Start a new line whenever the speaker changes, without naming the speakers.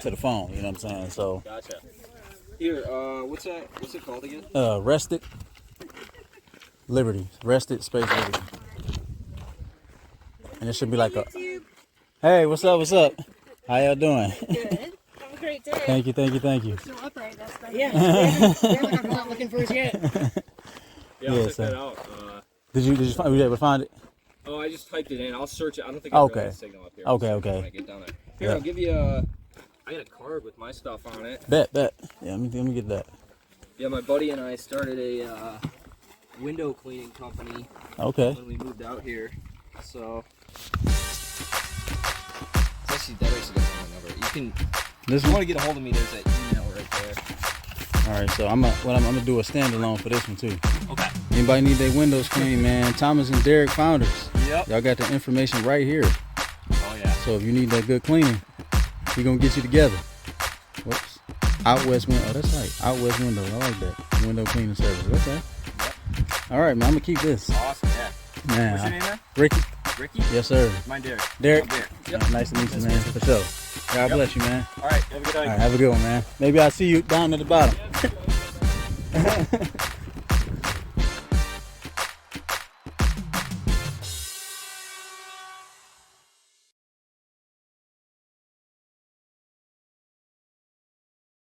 to the phone. You know what I'm saying? So
Gotcha. Here, what's that? What's it called again?
Rested Liberty. Rested space Liberty. And it should be like a. Hey, what's up? What's up? How y'all doing?
Good. Have a great day.
Thank you. Thank you. Thank you.
Still upright. That's better.
Yeah. I'm not looking for us yet.
Yeah, I'll
Yeah,
check
so-
that out.
Did you find? Were you able to find it?
Oh, I just typed it in. I'll search it. I don't think I
Okay.
have a signal up here.
Okay,
I'll search it
okay.
When I get down there. Here,
Yeah.
I'll give you a. I got a card with my stuff on it.
Bet. Yeah, let me get that.
Yeah, my buddy and I started a window cleaning company
Okay.
when we moved out here. So. It's actually, that actually doesn't have my number. You can.
This
If you
one.
want to get a hold of me, there's that email right there.
All right. So I'm gonna do a standalone for this one too.
Okay.
Anybody need their windows clean, man? Thomas and Derek Founders.
Yep.
Y'all got the information right here.
Oh yeah.
So if you need that good cleaning, we gonna get you together. Whoops. Out West Window. Oh, that's right. Out West Window. I like that. Window cleaning service. Okay.
Yep.
All right, man. I'm gonna keep this.
Awesome. Yeah.
Man.
What's your name, man?
Ricky.
Ricky.
Yes, sir.
Mine, Derek.
Derek.
I'm Derek. Yep.
Nice to meet you, man. For sure. God
Yep.
bless you, man.
All right. Have a good
All
night.
right, have a good one, man. Maybe I'll see you down at the bottom.